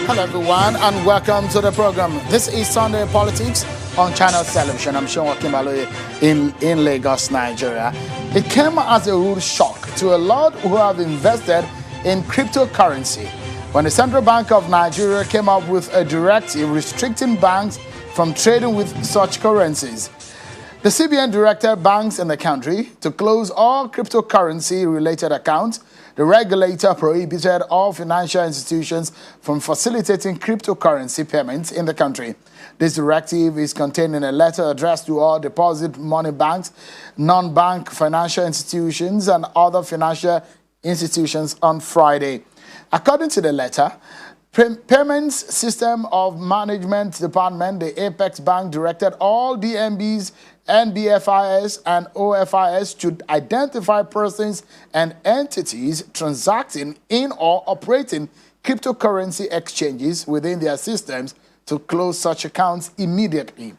Hello, everyone, and welcome to the program. This is Sunday Politics on Channel Television. I'm Sean Wakimbaloye in Lagos, Nigeria. It came as a rude shock to a lot who have invested in cryptocurrency when the Central Bank of Nigeria came up with a directive restricting banks from trading with such currencies. The CBN directed banks in the country to close all cryptocurrency-related accounts. The regulator prohibited all financial institutions from facilitating cryptocurrency payments in the country. This directive is contained in a letter addressed to all deposit money banks, non-bank financial institutions, and other financial institutions on Friday. According to the letter, Payments System of Management Department, the Apex Bank, directed all DMBs, NBFIs, and OFIs to identify persons and entities transacting in or operating cryptocurrency exchanges within their systems to close such accounts immediately.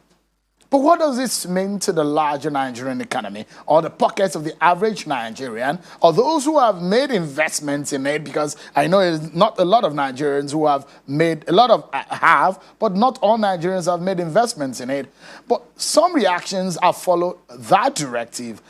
But what does this mean to the larger Nigerian economy, or the pockets of the average Nigerian, or those who have made investments in it? Because I know it's not a lot of Nigerians who have made, but not all Nigerians have made investments in it. But some reactions have followed that directive.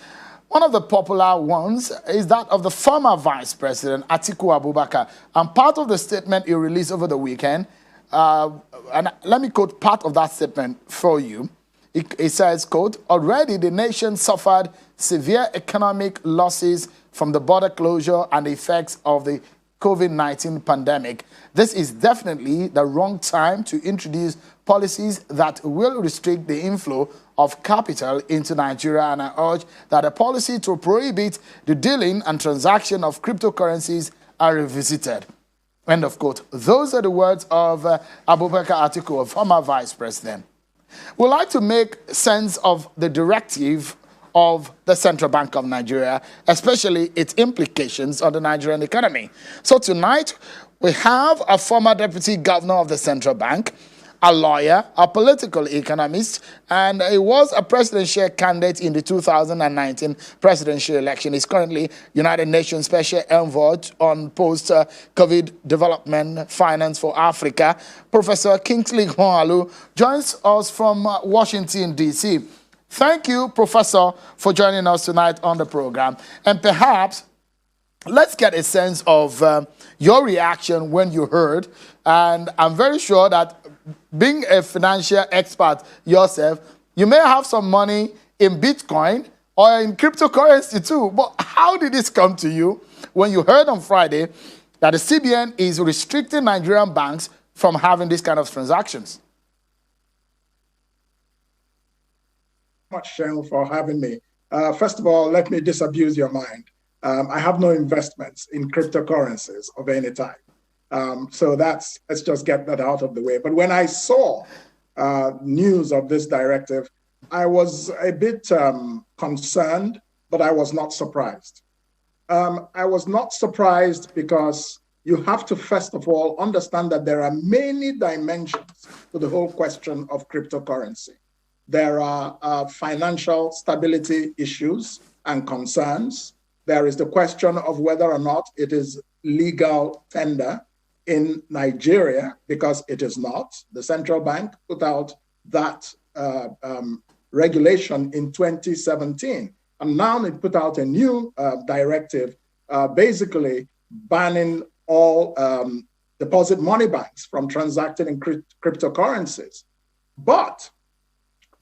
One of the popular ones is that of the former Vice President, Atiku Abubakar. And part of the statement he released over the weekend, and let me quote part of that statement for you. It says, quote, already the nation suffered severe economic losses from the border closure and the effects of the COVID-19 pandemic. This is definitely the wrong time to introduce policies that will restrict the inflow of capital into Nigeria, and I urge that a policy to prohibit the dealing and transaction of cryptocurrencies are revisited. End of quote. Those are the words of Abubakar Atiku, a former vice president. We'd like to make sense of the directive of the Central Bank of Nigeria, especially its implications on the Nigerian economy. So tonight, we have a former deputy governor of the Central Bank, a lawyer, a political economist, and he was a presidential candidate in the 2019 presidential election. He's currently United Nations Special Envoy on post-COVID development finance for Africa. Professor Kingsley Moghalu joins us from Washington, D.C. Thank you, Professor, for joining us tonight on the program. And perhaps let's get a sense of your reaction when you heard. And I'm very sure that being a financial expert yourself, you may have some money in Bitcoin or in cryptocurrency too. But how did this come to you when you heard on Friday that the CBN is restricting Nigerian banks from having these kind of transactions? Much, Shane, for having me. First of all, let me disabuse your mind. I have no investments in cryptocurrencies of any type. So let's just get that out of the way. But when I saw news of this directive, I was a bit concerned, but I was not surprised. I was not surprised because you have to, first of all, understand that there are many dimensions to the whole question of cryptocurrency. There are financial stability issues and concerns. There is the question of whether or not it is legal tender in Nigeria, because it is not. The central bank put out that regulation in 2017. And now it put out a new directive basically banning all deposit money banks from transacting in cryptocurrencies. But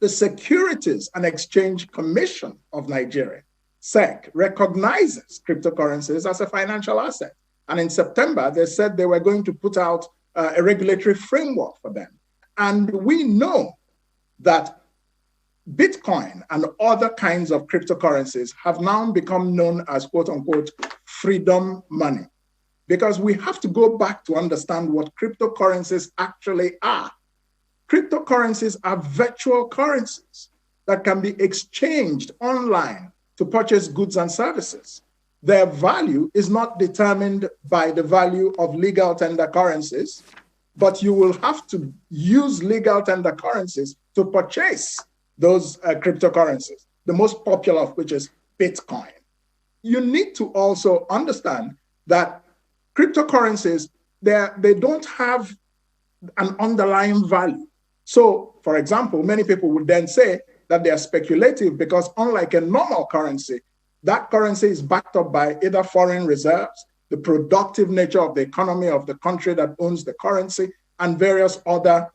the Securities and Exchange Commission of Nigeria, SEC, recognizes cryptocurrencies as a financial asset. And in September, they said they were going to put out a regulatory framework for them. And we know that Bitcoin and other kinds of cryptocurrencies have now become known as, quote unquote, freedom money. Because we have to go back to understand what cryptocurrencies actually are. Cryptocurrencies are virtual currencies that can be exchanged online to purchase goods and services. Their value is not determined by the value of legal tender currencies, but you will have to use legal tender currencies to purchase those cryptocurrencies, the most popular of which is Bitcoin. You need to also understand that cryptocurrencies, they don't have an underlying value. So, for example, many people would then say that they are speculative because unlike a normal currency, that currency is backed up by either foreign reserves, the productive nature of the economy of the country that owns the currency, and various other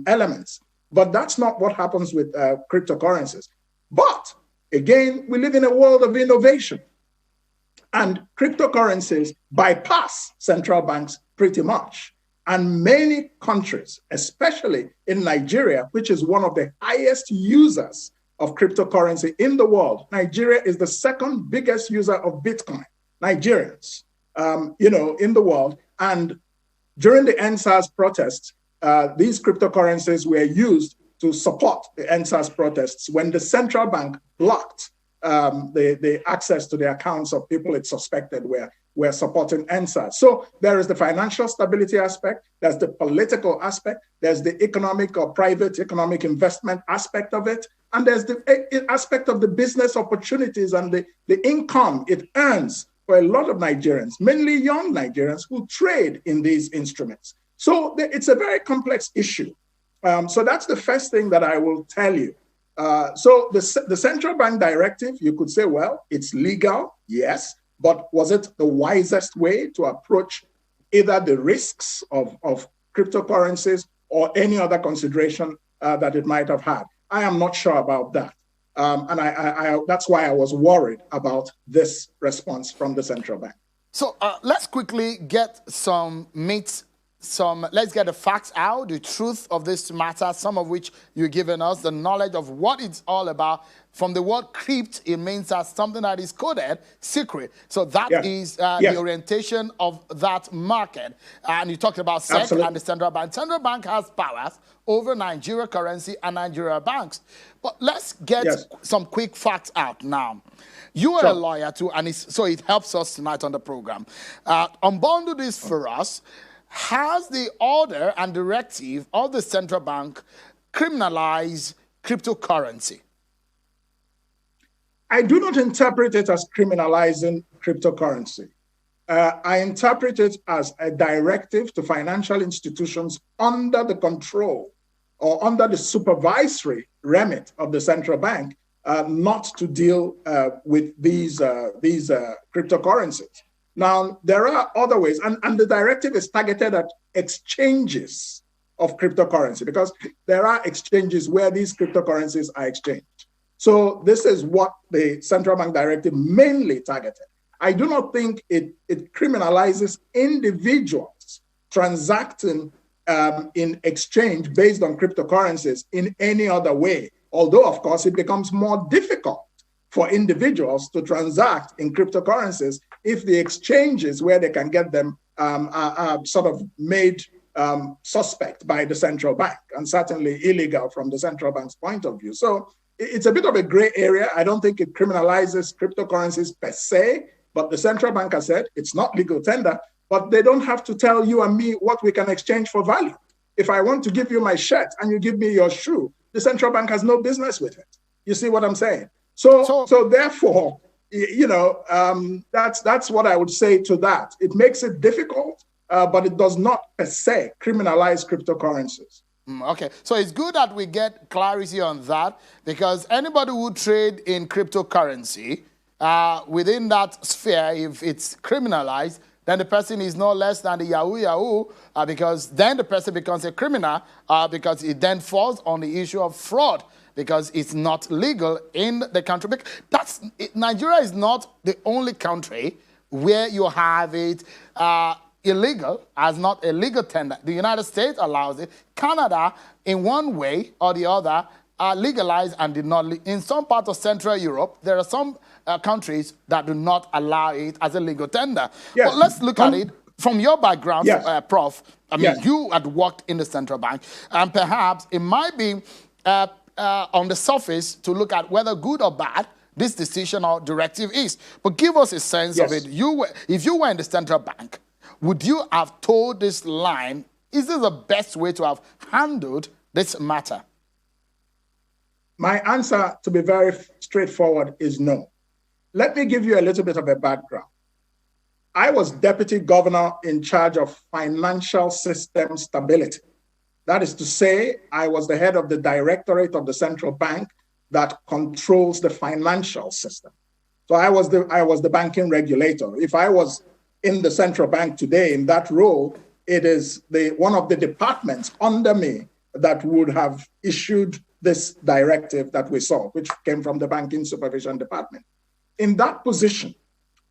elements. But that's not what happens with cryptocurrencies. But again, we live in a world of innovation. And cryptocurrencies bypass central banks pretty much. And many countries, especially in Nigeria, which is one of the highest users of cryptocurrency in the world, Nigeria is the second biggest user of Bitcoin, Nigerians, in the world. And during the EndSARS protests, these cryptocurrencies were used to support the EndSARS protests when the central bank blocked the access to the accounts of people it suspected were supporting EndSARS. So there is the financial stability aspect, there's the political aspect, there's the economic or private economic investment aspect of it, and there's the aspect of the business opportunities and the income it earns for a lot of Nigerians, mainly young Nigerians who trade in these instruments. So it's a very complex issue. So that's the first thing that I will tell you. So the central bank directive, you could say, well, it's legal, yes, but was it the wisest way to approach either the risks of cryptocurrencies or any other consideration that it might have had? I am not sure about that. And that's why I was worried about this response from the central bank. So let's quickly get let's get the facts out, the truth of this matter, some of which you've given us, the knowledge of what it's all about. From the word crypt, it means that something that is coded, secret. So that is the orientation of that market. And you talked about SEC Absolutely. and the central bank. Central bank has powers over Nigeria currency and Nigeria banks. But let's get some quick facts out now. You are a lawyer too, and so it helps us tonight on the program. Unbundle this for us. Has the order and directive of the central bank criminalized cryptocurrency? I do not interpret it as criminalizing cryptocurrency. I interpret it as a directive to financial institutions under the control or under the supervisory remit of the central bank not to deal with these cryptocurrencies. Now, there are other ways, and the directive is targeted at exchanges of cryptocurrency because there are exchanges where these cryptocurrencies are exchanged. So this is what the central bank directive mainly targeted. I do not think it criminalizes individuals transacting in exchange based on cryptocurrencies in any other way, although, of course, it becomes more difficult for individuals to transact in cryptocurrencies if the exchanges where they can get them are sort of made suspect by the central bank and certainly illegal from the central bank's point of view. So it's a bit of a gray area. I don't think it criminalizes cryptocurrencies per se, but the central bank has said it's not legal tender, but they don't have to tell you and me what we can exchange for value. If I want to give you my shirt and you give me your shoe, the central bank has no business with it. You see what I'm saying? So therefore, that's what I would say to that. It makes it difficult, but it does not per se criminalize cryptocurrencies. Okay, so it's good that we get clarity on that because anybody who trade in cryptocurrency within that sphere, if it's criminalized, then the person is no less than the Yahoo, because then the person becomes a criminal because it then falls on the issue of fraud because it's not legal in the country. Nigeria is not the only country where you have it illegal, as not a legal tender. The United States allows it. Canada, in one way or the other, legalized and did not. In some parts of Central Europe, there are some countries that do not allow it as a legal tender. Yes. But let's look at it from your background, Prof. I mean, you had worked in the central bank, and perhaps it might be on the surface to look at whether good or bad this decision or directive is. But give us a sense of it. If you were in the central bank, would you have told this line, is this the best way to have handled this matter? My answer, to be very straightforward, is no. Let me give you a little bit of a background. I was deputy governor in charge of financial system stability That is to say, I was the head of the directorate of the central bank that controls the financial system. So I was the banking regulator. If I was in the central bank today in that role, it is one of the departments under me that would have issued this directive that we saw, which came from the Banking Supervision Department. In that position,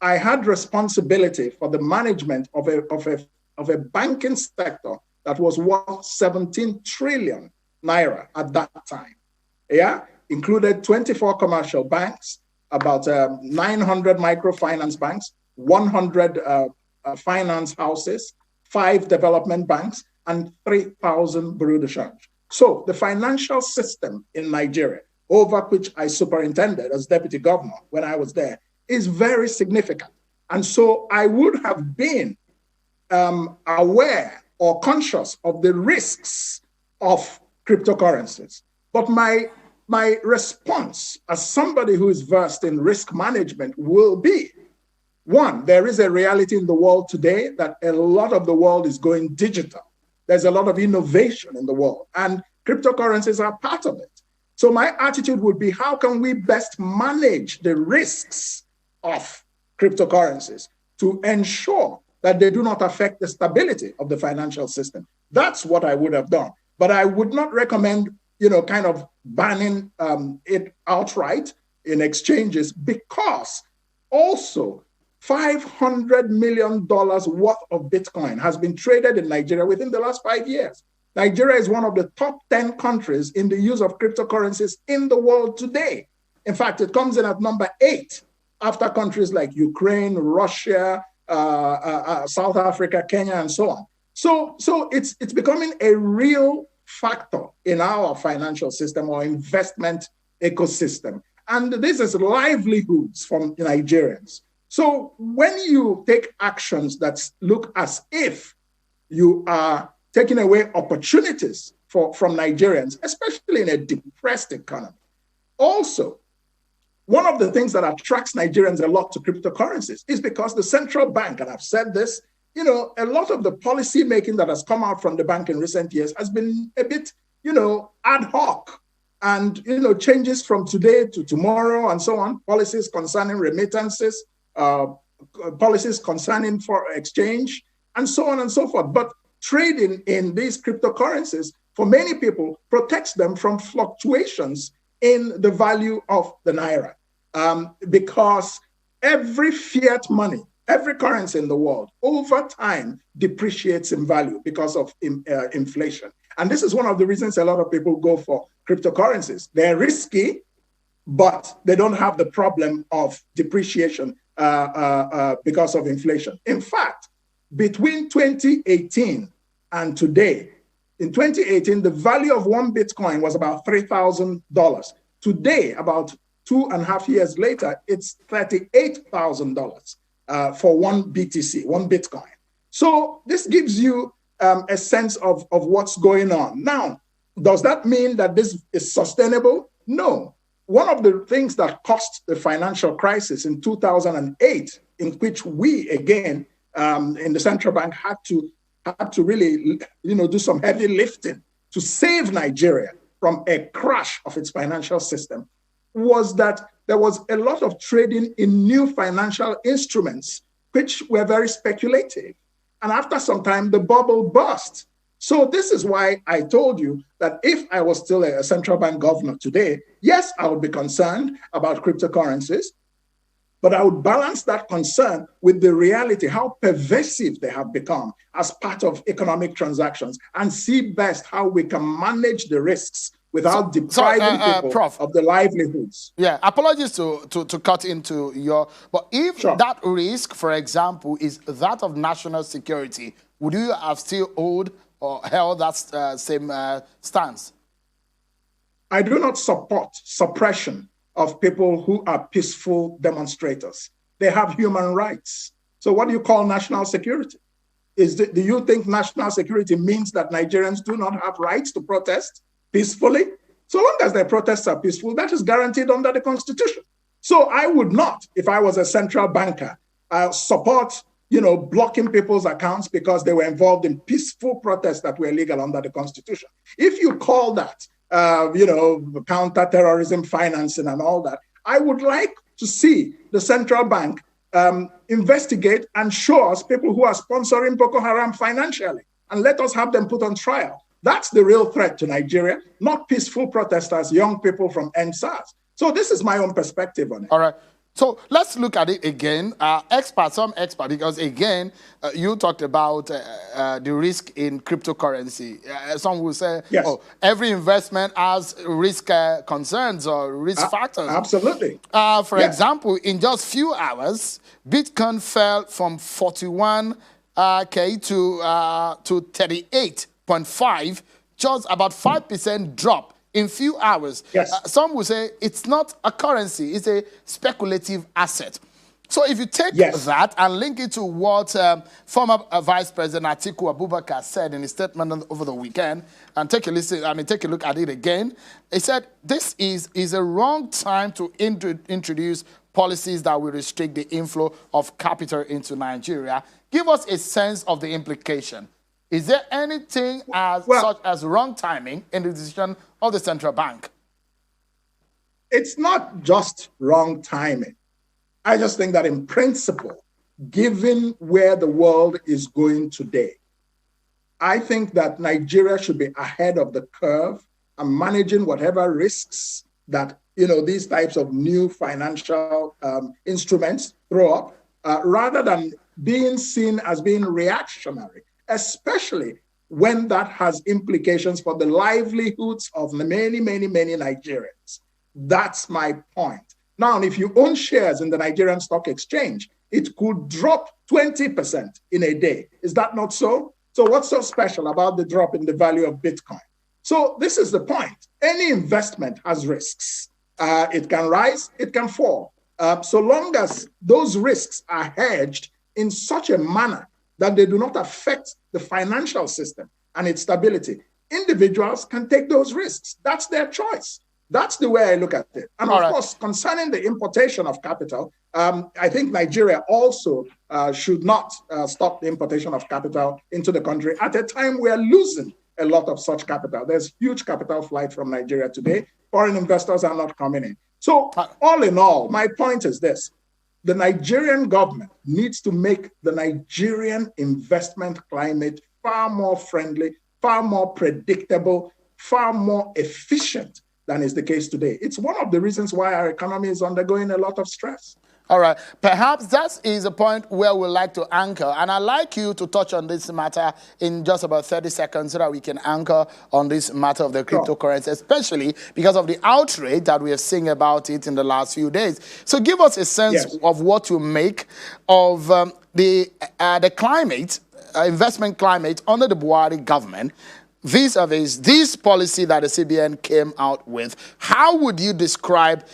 I had responsibility for the management of a banking sector that was worth 17 trillion naira at that time. Yeah, included 24 commercial banks, about 900 microfinance banks, 100 finance houses, 5 development banks, and 3,000 bureau de change. So the financial system in Nigeria, over which I superintended as deputy governor when I was there, is very significant. And so I would have been aware or conscious of the risks of cryptocurrencies. But my response as somebody who is versed in risk management will be, one, there is a reality in the world today that a lot of the world is going digital. There's a lot of innovation in the world, and cryptocurrencies are part of it. So my attitude would be, how can we best manage the risks of cryptocurrencies to ensure that they do not affect the stability of the financial system? That's what I would have done. But I would not recommend, kind of banning it outright in exchanges, because also $500 million worth of Bitcoin has been traded in Nigeria within the last 5 years. Nigeria is one of the top 10 countries in the use of cryptocurrencies in the world today. In fact, it comes in at number 8 after countries like Ukraine, Russia, South Africa, Kenya, and so on. So it's becoming a real factor in our financial system or investment ecosystem. And this is livelihoods from Nigerians. So when you take actions that look as if you are taking away opportunities from Nigerians, especially in a depressed economy. Also, one of the things that attracts Nigerians a lot to cryptocurrencies is because the central bank, and I've said this, a lot of the policy making that has come out from the bank in recent years has been a bit, ad hoc, and, changes from today to tomorrow and so on, policies concerning remittances, policies concerning foreign exchange, and so on and so forth. But trading in these cryptocurrencies, for many people, protects them from fluctuations in the value of the naira. Because every fiat money, every currency in the world, over time depreciates in value because of inflation. And this is one of the reasons a lot of people go for cryptocurrencies. They're risky, but they don't have the problem of depreciation because of inflation. In fact, between 2018 and today, in 2018, the value of one Bitcoin was about $3,000. Today, about 2.5 years later, it's $38,000 for one BTC, one Bitcoin. So this gives you a sense of what's going on. Now, does that mean that this is sustainable? No. One of the things that caused the financial crisis in 2008, in which we, again, in the central bank had to really, do some heavy lifting to save Nigeria from a crash of its financial system, was that there was a lot of trading in new financial instruments, which were very speculative. And after some time, the bubble burst. So this is why I told you that if I was still a central bank governor today, yes, I would be concerned about cryptocurrencies, but I would balance that concern with the reality, how pervasive they have become as part of economic transactions, and see best how we can manage the risks without depriving people Prof, of the livelihoods. Yeah, apologies to cut into but if that risk, for example, is that of national security, would you have still held that same stance? I do not support suppression of people who are peaceful demonstrators. They have human rights. So what do you call national security? Do you think national security means that Nigerians do not have rights to protest peacefully? So long as their protests are peaceful, that is guaranteed under the Constitution. So I would not, if I was a central banker, support blocking people's accounts because they were involved in peaceful protests that were legal under the Constitution. If you call that, counter-terrorism financing and all that, I would like to see the central bank investigate and show us people who are sponsoring Boko Haram financially, and let us have them put on trial. That's the real threat to Nigeria, not peaceful protesters, young people from NSAS. So this is my own perspective on it. All right. So let's look at it again. Some experts, because again, you talked about the risk in cryptocurrency. Some will say, yes, every investment has risk concerns or risk factors. Absolutely. For example, in just few hours, Bitcoin fell from 41K to 38.5, just about 5% drop in few hours. Yes. Some will say it's not a currency, it's a speculative asset. So if you take that and link it to what former Vice President Atiku Abubakar said in his statement over the weekend, and take a look at it again, he said this is a wrong time to introduce policies that will restrict the inflow of capital into Nigeria. Give us a sense of the implication. Is there anything such as wrong timing in the decision of the central bank? It's not just wrong timing. I just think that in principle, given where the world is going today, I think that Nigeria should be ahead of the curve and managing whatever risks that these types of new financial instruments throw up, rather than being seen as being reactionary, especially when that has implications for the livelihoods of many, many, many Nigerians. That's my point. Now, if you own shares in the Nigerian Stock Exchange, it could drop 20% in a day. Is that not so? So what's so special about the drop in the value of Bitcoin? So this is the point. Any investment has risks. It can rise, it can fall. So long as those risks are hedged in such a manner that they do not affect the financial system and its stability, individuals can take those risks. That's their choice. That's the way I look at it. And of course, concerning the importation of capital, I think Nigeria also should not stop the importation of capital into the country at a time we are losing a lot of such capital. There's huge capital flight from Nigeria today. Foreign investors are not coming in. So all in all, my point is this. The Nigerian government needs to make the Nigerian investment climate far more friendly, far more predictable, far more efficient than is the case today. It's one of the reasons why our economy is undergoing a lot of stress. All right. Perhaps that is a point where we'd like to anchor. And I'd like you to touch on this matter in just about 30 seconds so that we can anchor on this matter of the cryptocurrency, especially because of the outrage that we have seen about it in the last few days. So give us a sense of what you make of the climate, investment climate under the Buhari government, vis-a-vis this policy that the CBN came out with. How would you describe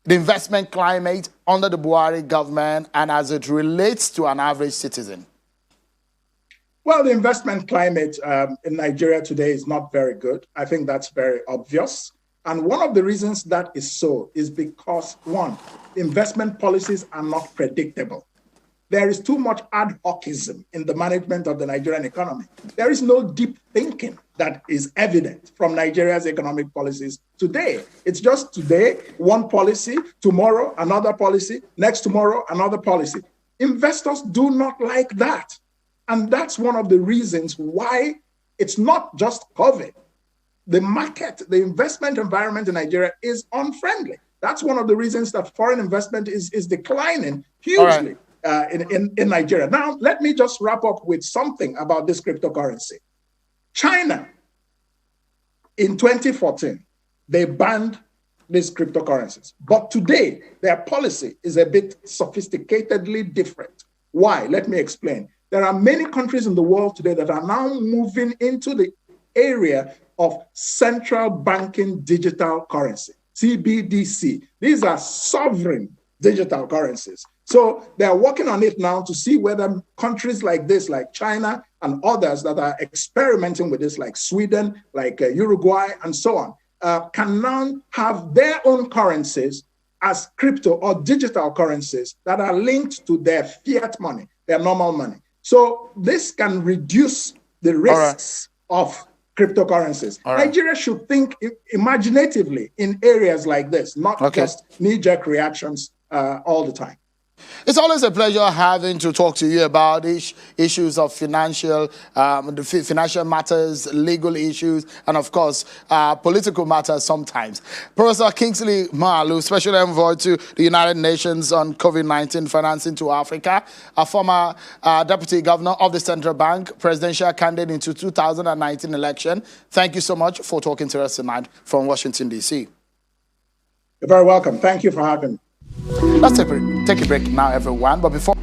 the investment climate under the Buhari government and as it relates to an average citizen? Well, the investment climate in Nigeria today is not very good. I think that's very obvious. And one of the reasons that is so is because, one, investment policies are not predictable. There is too much ad hocism in the management of the Nigerian economy. There is no deep thinking that is evident from Nigeria's economic policies today. It's just today, one policy, tomorrow, another policy, next tomorrow, another policy. Investors do not like that. And that's one of the reasons why it's not just COVID. The market, the investment environment in Nigeria is unfriendly. That's one of the reasons that foreign investment is declining hugely. In Nigeria. Now, let me just wrap up with something about this cryptocurrency. China, in 2014, they banned these cryptocurrencies. But today, their policy is a bit sophisticatedly different. Why? Let me explain. There are many countries in the world today that are now moving into the area of central banking digital currency, CBDC. These are sovereign digital currencies. So they're working on it now to see whether countries like this, like China and others that are experimenting with this, like Sweden, like Uruguay, and so on, can now have their own currencies as crypto or digital currencies that are linked to their fiat money. their normal money. So this can reduce the risks of cryptocurrencies. Nigeria should think imaginatively in areas like this, not just knee-jerk reactions all the time. It's always a pleasure having to talk to you about issues of financial matters, legal issues, and of course, political matters sometimes. Professor Kingsley Moghalu, Special Envoy to the United Nations on COVID-19 financing to Africa, a former Deputy Governor of the Central Bank, presidential candidate into 2019 election. Thank you so much for talking to us tonight from Washington, D.C. You're very welcome. Thank you for having me. Let's take a break now, everyone. But before